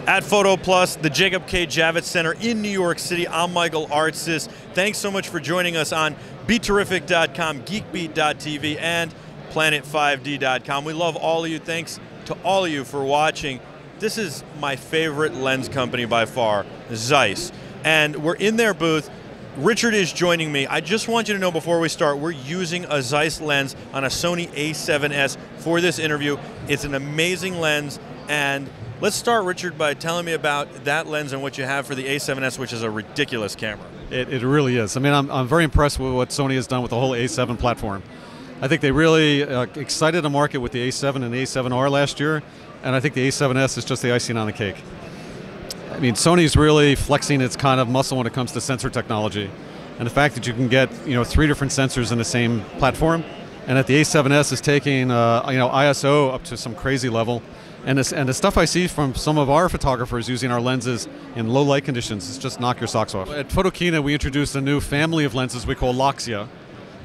At PhotoPlus, the Jacob K. Javits Center in New York City, I'm Michael Artsis. Thanks so much for joining us on BeTerrific.com, GeekBeat.tv, and Planet5D.com. We love all of you. Thanks to all of you for watching. This is my favorite lens company by far, Zeiss. And we're in their booth. Richard is joining me. I just want you to know before we start, we're using a Zeiss lens on a Sony A7S for this interview. It's an amazing lens, and let's start, Richard, by telling me about that lens and what you have for the A7S, which is a ridiculous camera. It really is. I mean, I'm very impressed with what Sony has done with the whole A7 platform. I think they really excited the market with the A7 and the A7R last year, and I think the A7S is just the icing on the cake. I mean, Sony's really flexing its kind of muscle when it comes to sensor technology, and the fact that you can get 3 different sensors in the same platform, and that the A7S is taking ISO up to some crazy level. And the stuff I see from some of our photographers using our lenses in low light conditions is just knock your socks off. At Photokina, we introduced a new family of lenses we call Loxia.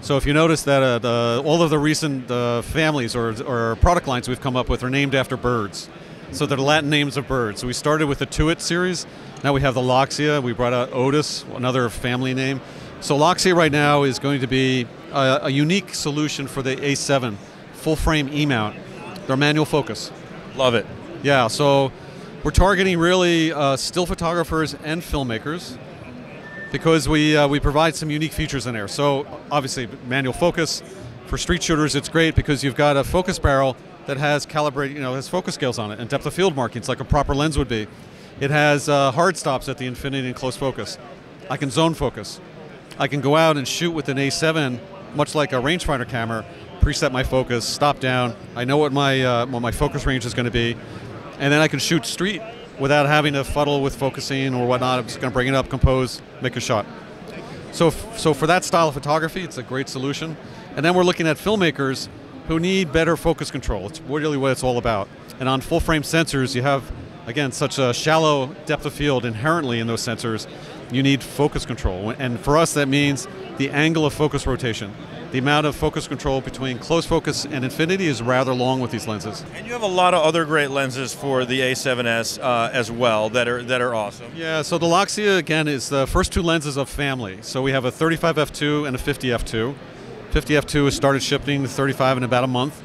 So if you notice that all of the recent families or product lines we've come up with are named after birds. So they're Latin names of birds. So we started with the Tuit series. Now we have the Loxia. We brought out Otus, another family name. So Loxia right now is going to be a unique solution for the A7 full frame E-mount. They're manual focus. Love it. Yeah, so we're targeting really still photographers and filmmakers because we provide some unique features in there. So obviously manual focus. For street shooters it's great because you've got a focus barrel that has calibrated, has focus scales on it and depth of field markings like a proper lens would be. It has hard stops at the infinity and close focus. I can zone focus. I can go out and shoot with an A7 much like a rangefinder camera, preset my focus, stop down. I know what my focus range is going to be, and then I can shoot street without having to fuddle with focusing or whatnot. I'm just going to bring it up, compose, make a shot. So for that style of photography, it's a great solution. And then we're looking at filmmakers who need better focus control. It's really what it's all about. And on full frame sensors, you have, again, such a shallow depth of field inherently in those sensors. You need focus control. And for us, that means the angle of focus rotation. The amount of focus control between close focus and infinity is rather long with these lenses. And you have a lot of other great lenses for the A7S as well that are awesome. Yeah, so the Loxia, again, is the first 2 lenses of family. So we have a 35 f2 and a 50 f2. 50 f2 has started shipping, the 35 in about a month.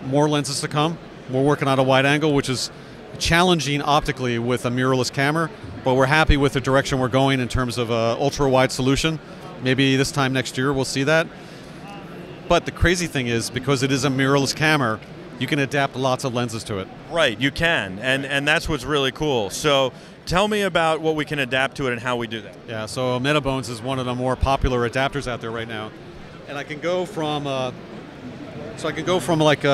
More lenses to come. We're working on a wide angle, which is challenging optically with a mirrorless camera, but we're happy with the direction we're going in terms of an ultra-wide solution. Maybe this time next year we'll see that. But the crazy thing is, because it is a mirrorless camera, you can adapt lots of lenses to it. Right, you can, and that's what's really cool. So tell me about what we can adapt to it and how we do that. Yeah, so Metabones is one of the more popular adapters out there right now. And I can go from,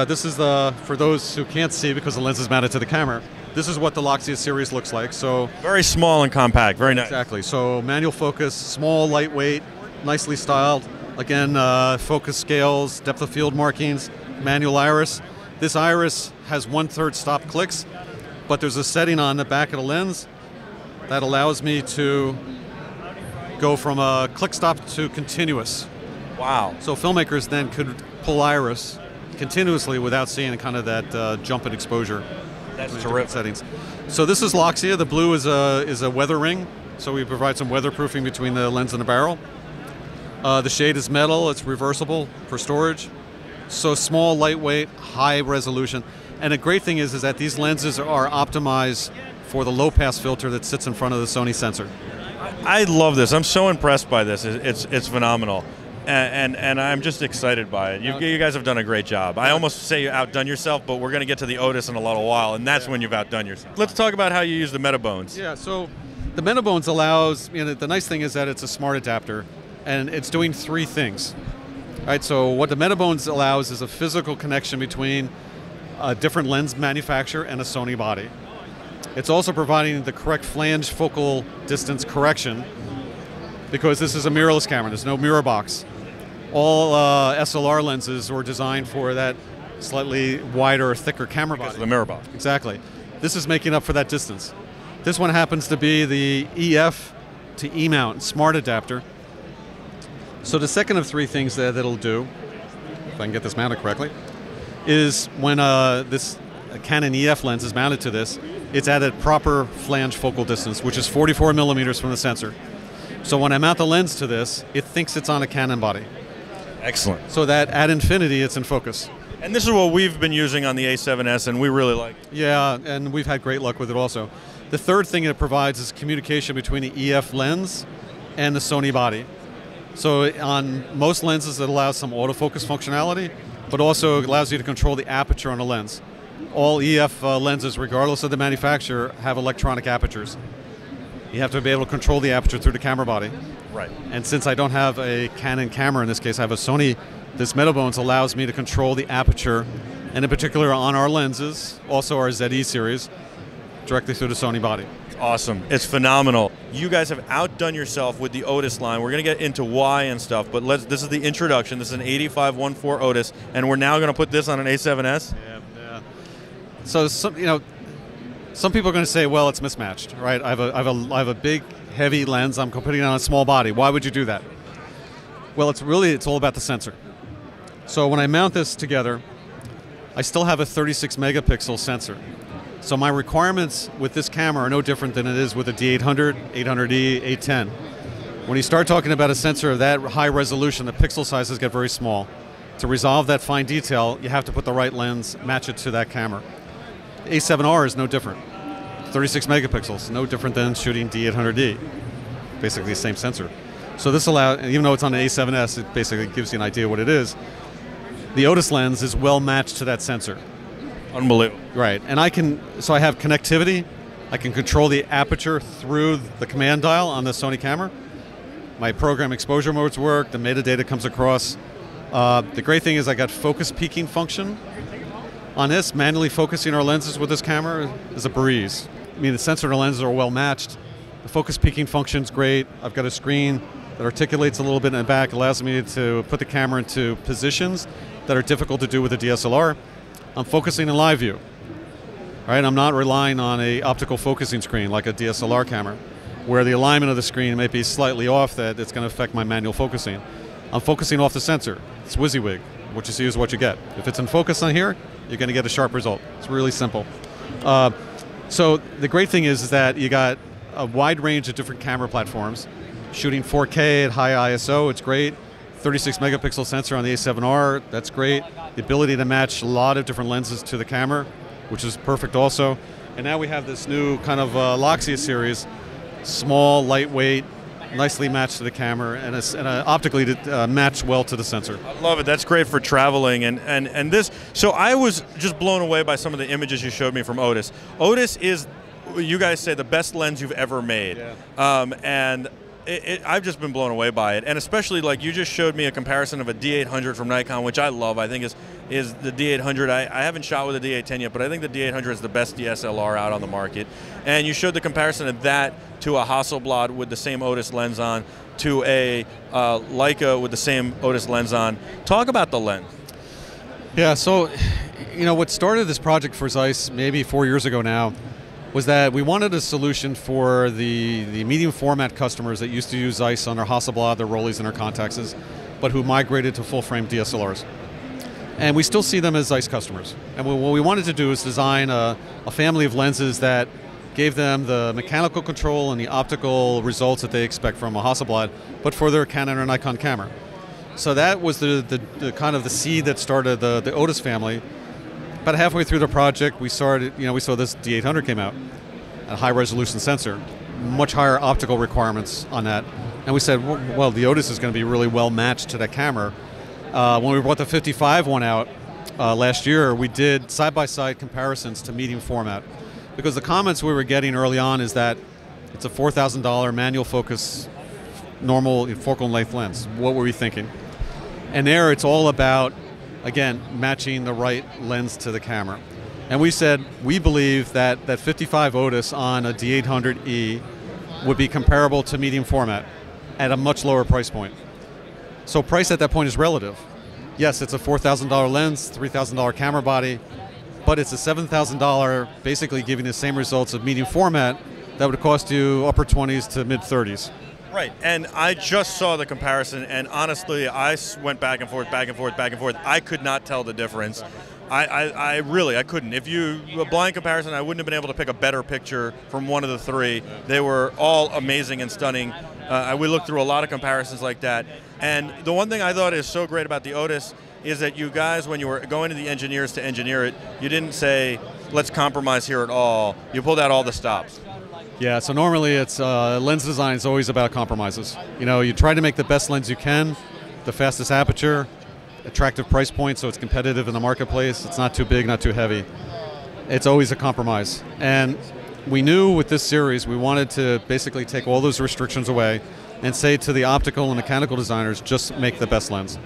this is for those who can't see because the lens is mounted to the camera, this is what the Loxia series looks like. So very small and compact, very nice. Exactly, so manual focus, small, lightweight, nicely styled. Again, focus scales, depth of field markings, manual iris. This iris has 1/3 stop clicks, but there's a setting on the back of the lens that allows me to go from a click stop to continuous. Wow. So filmmakers then could pull iris continuously without seeing kind of that jump in exposure. That's terrific. Settings. So this is Loxia. The blue is a weather ring, so we provide some weatherproofing between the lens and the barrel. The shade is metal, it's reversible for storage. So small, lightweight, high resolution. And the great thing is that these lenses are optimized for the low pass filter that sits in front of the Sony sensor. I love this. I'm so impressed by this. It's phenomenal. And I'm just excited by it. You guys have done a great job. I almost say you outdone yourself, but we're going to get to the Otus in a little while, and that's when you've outdone yourself. Let's talk about how you use the Metabones. Yeah, so the Metabones allows, the nice thing is that it's a smart adapter, and it's doing 3 things. Right, so what the Metabones allows is a physical connection between a different lens manufacturer and a Sony Body. It's also providing the correct flange focal distance correction because this is a mirrorless camera, there's no mirror box. All SLR lenses were designed for that slightly wider, thicker camera body. The mirror box. Exactly. This is making up for that distance. This one happens to be the EF to E-mount, smart adapter. So the second of three things that it'll do, if I can get this mounted correctly, is when this Canon EF lens is mounted to this, it's at a proper flange focal distance, which is 44 millimeters from the sensor. So when I mount the lens to this, it thinks it's on a Canon body. Excellent. So that at infinity, it's in focus. And this is what we've been using on the A7S, and we really like it. Yeah, and we've had great luck with it also. The third thing it provides is communication between the EF lens and the Sony body. So on most lenses, it allows some autofocus functionality, but also allows you to control the aperture on the lens. All EF lenses, regardless of the manufacturer, have electronic apertures. You have to be able to control the aperture through the camera body. Right. And since I don't have a Canon camera, in this case I have a Sony, this Metabones allows me to control the aperture, and in particular on our lenses, also our ZE series, directly through the Sony body. Awesome. It's phenomenal. You guys have outdone yourself with the Otus line. We're going to get into why and stuff, but this is the introduction. This is an 8514 Otus, and we're now going to put this on an A7S? Yeah. So, some people are going to say, well, it's mismatched, right? I have a big, heavy lens. I'm putting it on a small body. Why would you do that? Well, it's all about the sensor. So when I mount this together, I still have a 36 megapixel sensor. So my requirements with this camera are no different than it is with a D800, 800E, 810. When you start talking about a sensor of that high resolution, the pixel sizes get very small. To resolve that fine detail, you have to put the right lens, match it to that camera. A7R is no different. 36 megapixels, no different than shooting D800D. Basically the same sensor. So this allows, even though it's on an A7S, it basically gives you an idea what it is. The Otus lens is well matched to that sensor. Unbelievable. Right, and I have connectivity. I can control the aperture through the command dial on the Sony camera. My program exposure modes work, the metadata comes across. The great thing is I got focus peaking function on this. Manually focusing our lenses with this camera is a breeze. I mean, the sensor and the lenses are well matched. The focus peaking function's great. I've got a screen that articulates a little bit in the back, allows me to put the camera into positions that are difficult to do with a DSLR. I'm focusing in live view. Right? I'm not relying on an optical focusing screen like a DSLR camera, where the alignment of the screen may be slightly off that it's going to affect my manual focusing. I'm focusing off the sensor. It's WYSIWYG. What you see is what you get. If it's in focus on here, you're going to get a sharp result. It's really simple. So the great thing is that you got a wide range of different camera platforms. Shooting 4K at high ISO, it's great. 36 megapixel sensor on the A7R, that's great. The ability to match a lot of different lenses to the camera, which is perfect also. And now we have this new kind of Loxia series, small, lightweight, nicely matched to the camera, and optically matched well to the sensor. I love it. That's great for traveling. And this, so I was just blown away by some of the images you showed me from Otus. Otus is, you guys say, the best lens you've ever made. Yeah. And I've just been blown away by it, and especially like you just showed me a comparison of a D800 from Nikon, which I love. I think is the D800. I haven't shot with a D810 yet, but I think the D800 is the best DSLR out on the market. And you showed the comparison of that to a Hasselblad with the same Otus lens on, to a Leica with the same Otus lens on. Talk about the lens. Yeah, so what started this project for Zeiss maybe 4 years ago now was that we wanted a solution for the medium format customers that used to use Zeiss on their Hasselblad, their Rolleies, and their Contaxes, but who migrated to full-frame DSLRs. And we still see them as Zeiss customers. And what we wanted to do is design a family of lenses that gave them the mechanical control and the optical results that they expect from a Hasselblad, but for their Canon or Nikon camera. So that was the kind of the seed that started the Otus family. About halfway through the project, we saw this D800 came out, a high-resolution sensor, much higher optical requirements on that, and we said, well, the Otus is going to be really well matched to that camera. When we brought the 55 one out last year, we did side-by-side comparisons to medium format, because the comments we were getting early on is that it's a $4,000 manual focus, normal focal length lens. What were we thinking? And there, it's all about, again, matching the right lens to the camera. And we said, we believe that 55 Otus on a D800E would be comparable to medium format at a much lower price point. So price at that point is relative. Yes, it's a $4,000 lens, $3,000 camera body, but it's a $7,000 basically giving the same results of medium format that would cost you upper 20s to mid 30s. Right, and I just saw the comparison, and honestly, I went back and forth, back and forth, back and forth. I could not tell the difference. I really couldn't. If a blind comparison, I wouldn't have been able to pick a better picture from one of the three. They were all amazing and stunning. We looked through a lot of comparisons like that. And the one thing I thought is so great about the Otus is that you guys, when you were going to the engineers to engineer it, you didn't say, let's compromise here at all. You pulled out all the stops. Yeah, so normally it's lens design is always about compromises. You know, you try to make the best lens you can, the fastest aperture, attractive price point so it's competitive in the marketplace. It's not too big, not too heavy. It's always a compromise. And we knew with this series we wanted to basically take all those restrictions away and say to the optical and mechanical designers, just make the best lens.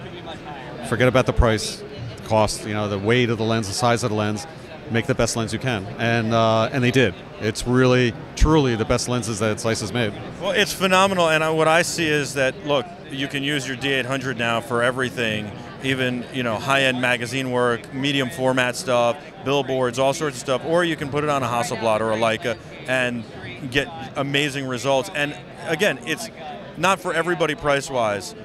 Forget about the price, cost, you know, the weight of the lens, the size of the lens. Make the best lens you can, and they did. It's really, truly the best lenses that Zeiss has made. Well, it's phenomenal, and what I see is that, look, you can use your D800 now for everything, even, you know, high-end magazine work, medium format stuff, billboards, all sorts of stuff, or you can put it on a Hasselblad or a Leica and get amazing results. And again, it's not for everybody price-wise.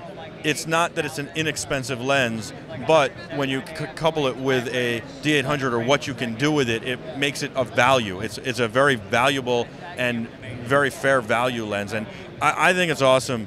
It's not that it's an inexpensive lens, but when you couple it with a D800 or what you can do with it, it makes it of value. It's a very valuable and very fair value lens, and I think it's awesome.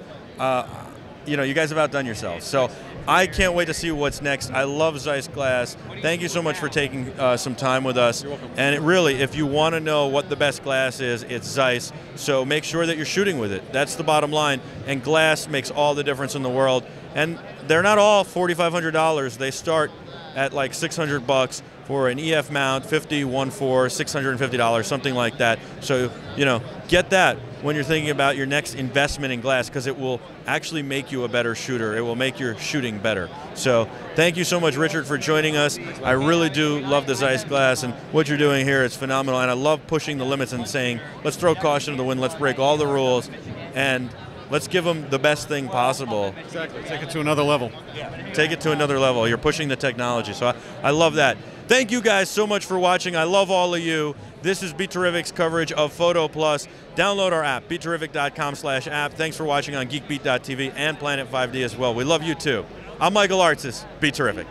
You know, you guys have outdone yourselves. So I can't wait to see what's next. I love Zeiss glass. Thank you so much for taking some time with us. You're welcome. And it really, if you want to know what the best glass is, it's Zeiss. So make sure that you're shooting with it. That's the bottom line. And glass makes all the difference in the world. And they're not all $4,500. They start at like $600 for an EF mount, 50, 1.4, $650, something like that. So, you know, get that when you're thinking about your next investment in glass, because it will actually make you a better shooter. It will make your shooting better. So thank you so much, Richard, for joining us. I really do love the Zeiss glass, and what you're doing here is phenomenal. And I love pushing the limits and saying, let's throw caution to the wind, let's break all the rules, and let's give them the best thing possible. Exactly. Take it to another level. Take it to another level. You're pushing the technology. So I love that. Thank you guys so much for watching. I love all of you. This is BeTerrific's coverage of PhotoPlus. Download our app, BeTerrific.com/app. Thanks for watching on GeekBeat.tv and Planet 5D as well. We love you too. I'm Michael Artsis, BeTerrific.